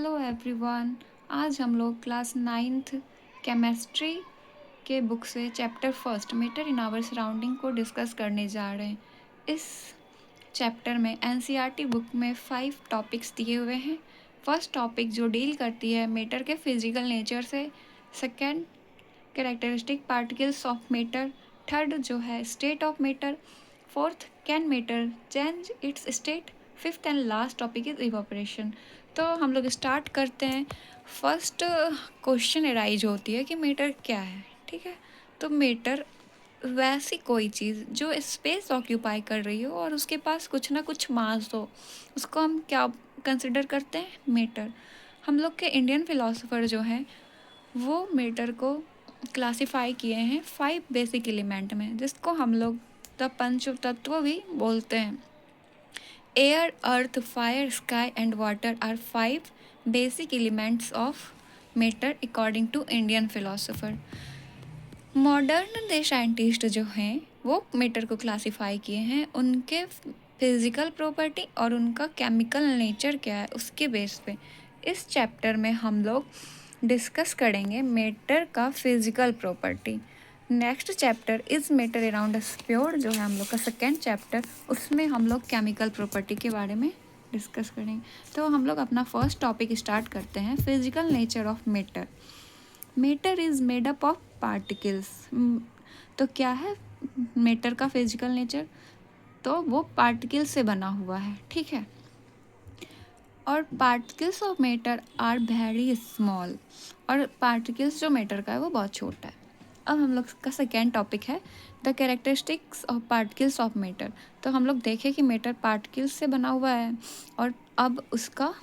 Hello everyone. आज हम लोग क्लास 9th केमिस्ट्री के बुक से chapter first matter in our surroundings को डिस्कस करने जा रहे हैं। इस चैप्टर में एनसीईआरटी बुक में 5 टॉपिक्स दिए हुए हैं। फर्स्ट टॉपिक जो डील करती है मैटर के फिजिकल नेचर से, second characteristic particles of matter, third जो है state of matter, fourth can matter change it's state, fifth and last topic is evaporation. तो हम लोग स्टार्ट करते हैं। फर्स्ट क्वेश्चन एराइज होती है कि मैटर क्या है। ठीक है, तो मैटर वैसी कोई चीज़ जो स्पेस ऑक्यूपाई कर रही हो और उसके पास कुछ ना कुछ मास हो, उसको हम क्या कंसिडर करते हैं? मैटर। हम लोग के इंडियन फिलोसोफर जो हैं वो मैटर को क्लासिफाई किए हैं 5 बेसिक एलिमेंट में, जिसको हम लोग द पंच तत्व भी बोलते हैं। Air, earth, fire, sky and water are 5 basic elements of matter according to Indian philosopher. Modern day scientist जो हैं वो मैटर को क्लासिफाई किए हैं उनके फिजिकल प्रॉपर्टी और उनका केमिकल नेचर क्या है उसके बेस पे। इस चैप्टर में हम लोग डिस्कस करेंगे मैटर का physical property. Next chapter is matter around us pure जो है हम लोग का सेकेंड चैप्टर, उसमें हम लोग केमिकल प्रॉपर्टी के बारे में डिस्कस करेंगे। तो हम लोग अपना फर्स्ट टॉपिक स्टार्ट करते हैं, physical nature of matter. Matter is made up of particles. तो क्या है मैटर का फिजिकल नेचर? तो वो पार्टिकल्स से बना हुआ है। ठीक है, और particles of matter are very small, और पार्टिकल्स जो मैटर का है वो बहुत छोटा है। अब हम लोग का सेकेंड टॉपिक है the characteristics of particles of matter. तो हम लोग देखें कि मैटर पार्टिकल्स से बना हुआ है और अब उसका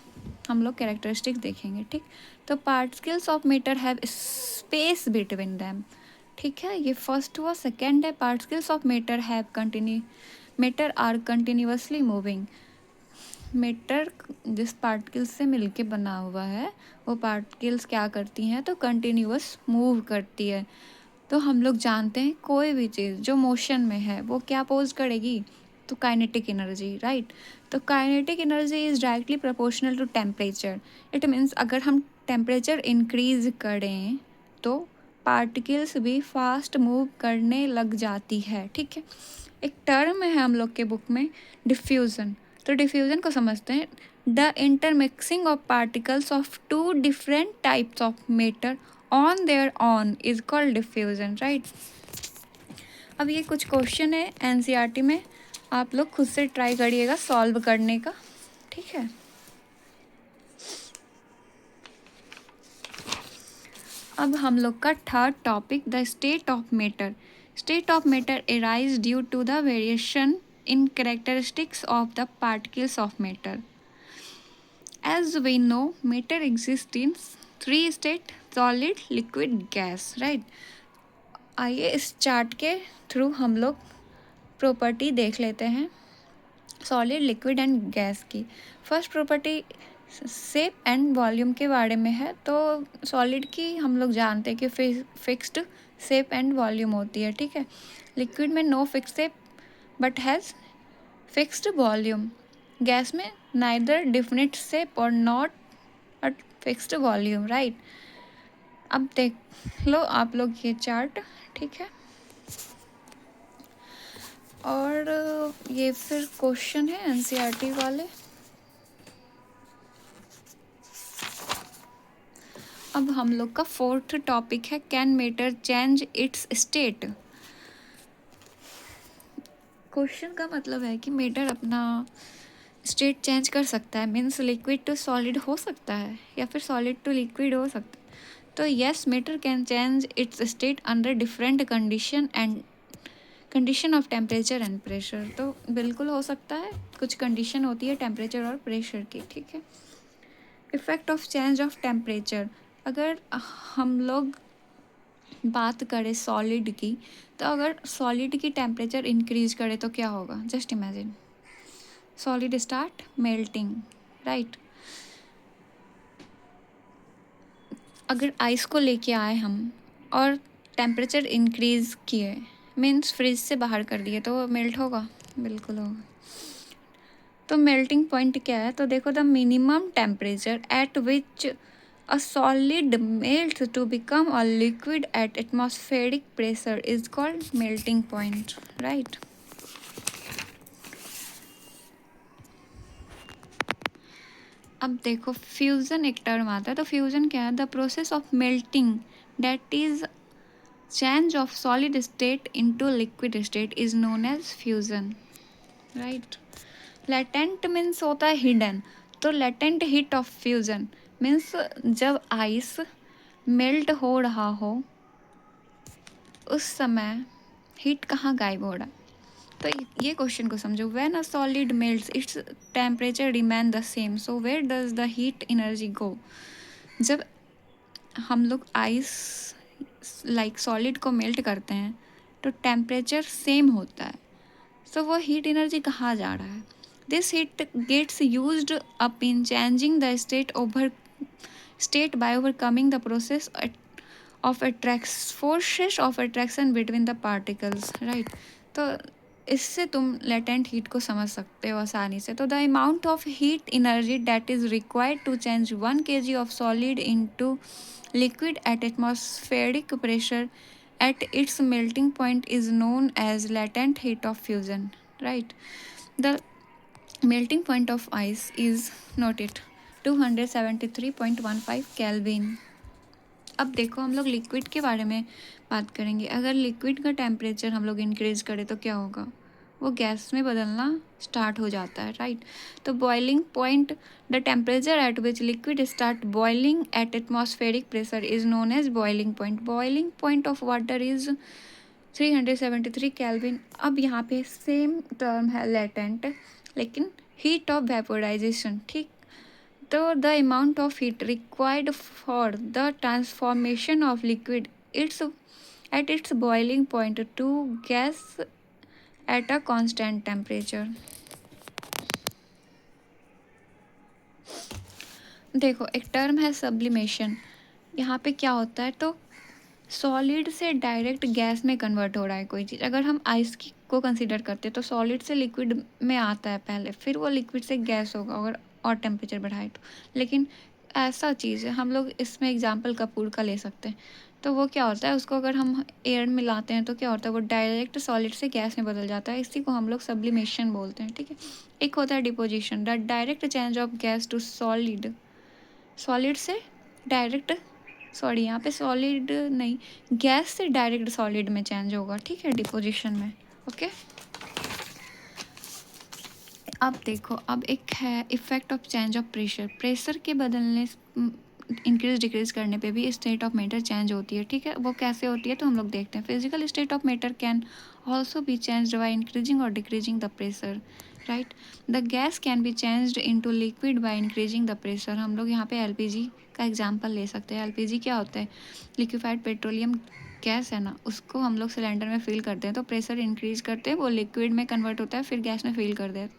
हम लोग कैरेक्टरिस्टिक देखेंगे। ठीक, तो particles of matter have space between them. ठीक है, ये फर्स्ट हुआ। सेकेंड है particles of matter have matter are continuously moving. Matter जिस पार्टिकल्स से मिलके बना हुआ है वो पार्टिकल्स क्या करती हैं? तो कंटिन्यूस मूव करती है। तो हम लोग जानते हैं कोई भी चीज़ जो मोशन में है वो क्या पोज करेगी? तो काइनेटिक एनर्जी, राइट। तो kinetic energy is directly proportional to temperature. It means अगर हम टेम्परेचर इंक्रीज करें तो पार्टिकल्स भी फास्ट मूव करने लग जाती है। ठीक है, एक टर्म है हम लोग के बुक में डिफ्यूज़न। तो डिफ्यूज़न को समझते हैं, the intermixing of particles of two different types of matter on their own is called diffusion, right. अब ये कुछ क्वेश्चन है एनसीईआरटी में, आप लोग खुद से ट्राई करिएगा सॉल्व करने का। ठीक है, अब हम लोग का third topic the state of matter. State of matter arise due to the variation in characteristics of the particles of matter. As we know, matter exists in 3 states: solid, liquid, gas, right? आइए इस chart के through हम लोग property देख लेते हैं solid, liquid and gas की। First property shape and volume के बारे में है। तो सॉलिड की हम लोग जानते हैं कि फिक्स्ड शेप एंड वॉल्यूम होती है। ठीक है, लिक्विड में no fix shape but has fixed volume. Gas में नाइदर डिफिनिट शेप और not a fixed volume, right. अब देख लो आप लोग ये चार्ट। ठीक है, और ये फिर क्वेश्चन है एनसीईआरटी वाले। अब हम लोग का फोर्थ टॉपिक है can matter change it's state. Question का मतलब है कि मैटर अपना स्टेट चेंज कर सकता है, मीन्स लिक्विड टू सॉलिड हो सकता है या फिर सॉलिड टू लिक्विड हो सकता है। तो yes, matter can change it's state under different condition of temperature and pressure. तो बिल्कुल हो सकता है, कुछ कंडीशन होती है टेम्परेचर और प्रेशर की। ठीक है, effect of change of temperature. अगर हम लोग बात करें सॉलिड की, तो अगर सॉलिड की टेम्परेचर इंक्रीज करे तो क्या होगा? Just imagine, solid start melting, right. अगर आइस को लेके आए हम और टेम्परेचर इंक्रीज किए, मीन्स फ्रिज से बाहर कर दिए, तो वो मेल्ट होगा? बिल्कुल होगा। तो मेल्टिंग पॉइंट क्या है, तो देखो the minimum temperature at which a solid melts to become a liquid at atmospheric pressure is called melting point, right. अब देखो फ्यूज़न एक टर्म आता है, तो फ्यूज़न क्या है, the process of melting that is change of solid state into liquid state is known as fusion, right. Latent means होता है हिडन, तो latent heat of fusion means जब आइस मेल्ट हो रहा हो उस समय हीट कहाँ गायब हो रहा है। तो ये क्वेश्चन को समझो, when a solid melts its temperature remain the same, so where does the heat energy go. जब हम लोग आइस लाइक सॉलिड को मेल्ट करते हैं तो टेम्परेचर सेम होता है, सो वो हीट एनर्जी कहाँ जा रहा है। This heat gets used up in changing the state by overcoming the process of forces of attraction between the particles, right। तो इससे तुम लेटेंट हीट को समझ सकते हो आसानी से। तो the amount of heat energy that is required to change 1 kg of solid into liquid at atmospheric pressure at its melting point is known as latent heat of fusion, right। The melting point of ice is noted 273.15 Kelvin। अब देखो हम लोग liquid के बारे में बात करेंगे। अगर लिक्विड का टेम्परेचर हम लोग इंक्रीज करें तो क्या होगा, वो गैस में बदलना स्टार्ट हो जाता है, राइट। तो boiling point, the temperature at which liquid start boiling at atmospheric pressure is known as boiling point. Boiling point of water is 373 kelvin. अब यहाँ पे सेम टर्म है लेटेंट, लेकिन हीट ऑफ वेपोराइजेशन, ठीक। तो the amount of heat required for the transformation of liquid its at its boiling point to gas at a constant temperature. देखो एक term है सब्लिमेशन। यहाँ पे क्या होता है, तो सॉलिड से डायरेक्ट गैस में कन्वर्ट हो रहा है कोई चीज़। अगर हम आइस की को कंसीडर करते हैं तो सॉलिड से लिक्विड में आता है पहले, फिर वो लिक्विड से गैस होगा अगर और टेम्परेचर बढ़ाए तो। लेकिन ऐसा चीज़ है, हम लोग इसमें एग्जांपल कपूर का ले सकते हैं। तो वो क्या होता है, उसको अगर हम एयर में लाते हैं तो क्या होता है, वो डायरेक्ट सॉलिड से गैस में बदल जाता है। इसी को हम लोग सब्लिमेशन बोलते हैं, ठीक है। एक होता है deposition, the direct change of gas to solid, solid से डायरेक्ट, सॉरी यहाँ पे सॉलिड नहीं, गैस से डायरेक्ट सॉलिड में चेंज होगा, ठीक है, डिपोजिशन में, ओके। अब देखो, अब एक है effect of change of pressure. Pressure के बदलने, इंक्रीज डिक्रीज करने पे भी स्टेट ऑफ मैटर चेंज होती है, ठीक है। वो कैसे होती है तो हम लोग देखते हैं। Physical state of matter can also be changed by increasing और decreasing the pressure, right. The gas can be changed into liquid by increasing the pressure. हम लोग यहाँ पे एलपीजी का एग्जांपल ले सकते हैं। एलपीजी क्या होता है, लिक्विफाइड पेट्रोलियम गैस है ना, उसको हम लोग सिलेंडर में फिल करते हैं तो प्रेशर इंक्रीज करते हैं, वो लिक्विड में कन्वर्ट होता है, फिर गैस में फिल कर देते,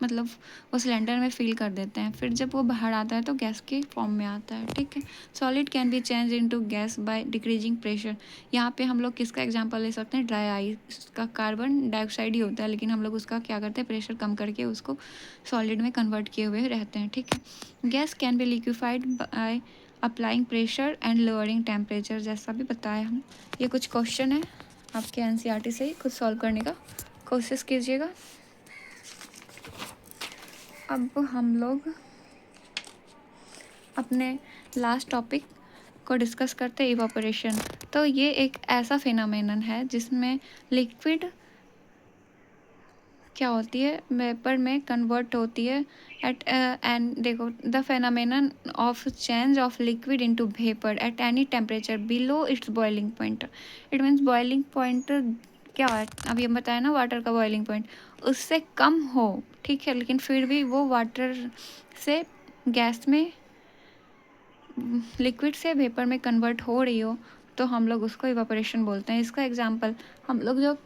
मतलब वो सिलेंडर में फिल कर देते हैं, फिर जब वो बाहर आता है तो गैस के फॉर्म में आता है, ठीक है। Solid can be change into gas by decreasing pressure. यहाँ पे हम लोग किसका एग्जांपल ले सकते हैं, ड्राई आइस का कार्बन डाइऑक्साइड ही होता है, लेकिन हम लोग उसका क्या करते हैं, प्रेशर कम करके उसको सॉलिड में कन्वर्ट किए हुए रहते हैं, ठीक है। Gas can B liquefied by applying pressure and lowering temperature, जैसा भी बताया हम। ये कुछ क्वेश्चन है आपके एनसीईआरटी से ही, खुद सॉल्व करने का कोशिश कीजिएगा। अब हम लोग अपने लास्ट टॉपिक को डिस्कस करते हैं, इवापोरेशन। तो ये एक ऐसा फिनोमेनन है जिसमें लिक्विड क्या होती है, वेपर में कन्वर्ट होती है एट एंड देखो, the phenomenon of change of liquid into vapour at any temperature below it's boiling point. It means boiling point क्या है, अभी हम बताया ना वाटर का बॉइलिंग पॉइंट, उससे कम हो, ठीक है, लेकिन फिर भी वो वाटर से गैस में, लिक्विड से वेपर में कन्वर्ट हो रही हो तो हम लोग उसको इवापोरेशन बोलते हैं। इसका एग्जांपल, हम लोग जब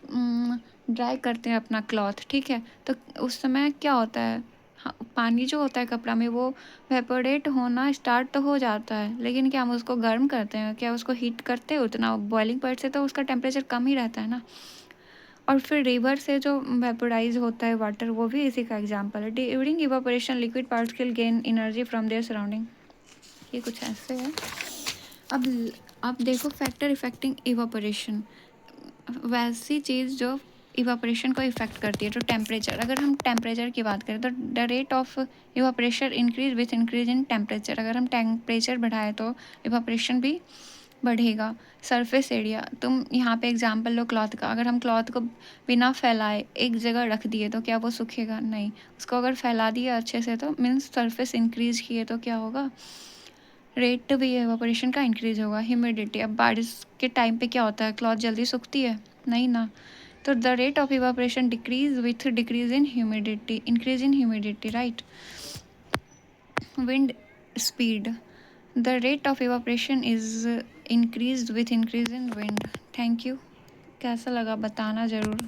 ड्राई करते हैं अपना क्लॉथ, ठीक है, तो उस समय क्या होता है, हाँ, पानी जो होता है कपड़ा में वो वेपोरेट होना स्टार्ट तो हो जाता है, लेकिन क्या हम उसको गर्म करते हैं, क्या उसको हीट करते हैं उतना, बॉइलिंग पॉइंट से तो उसका टेम्परेचर कम ही रहता है ना। और फिर रिवर से जो वेपोराइज होता है वाटर, वो भी इसी का एग्जाम्पल है। During evaporation liquid particle gain energy from their surrounding. ये कुछ ऐसे है। अब देखो फैक्टर इफेक्टिंग इवापोरेशन, वैसी चीज़ जो इवापोरेशन को इफेक्ट करती है। तो टेम्परेचर, अगर हम टेम्परेचर की बात करें तो the rate of evaporation increase with increase in temperature. अगर हम टेम्परेचर बढ़ाए तो इवापोरेशन भी बढ़ेगा। सरफेस एरिया, तुम यहाँ पे एग्जांपल लो क्लॉथ का। अगर हम क्लॉथ को बिना फैलाए एक जगह रख दिए तो क्या वो सूखेगा? नहीं। उसको अगर फैला दिया अच्छे से तो मीन्स सरफेस इंक्रीज किए तो क्या होगा? रेट भी एवापोरेशन का इंक्रीज होगा। ह्यूमिडिटी, अब बारिश के टाइम पे क्या होता है, क्लॉथ जल्दी सूखती है? नहीं ना। तो the rate of evaporation decrease with decrease in humidity, increase in humidity, right. Wind speed, the rate of evaporation is increase with increase in wind. Thank you. कैसा लगा बताना ज़रूर।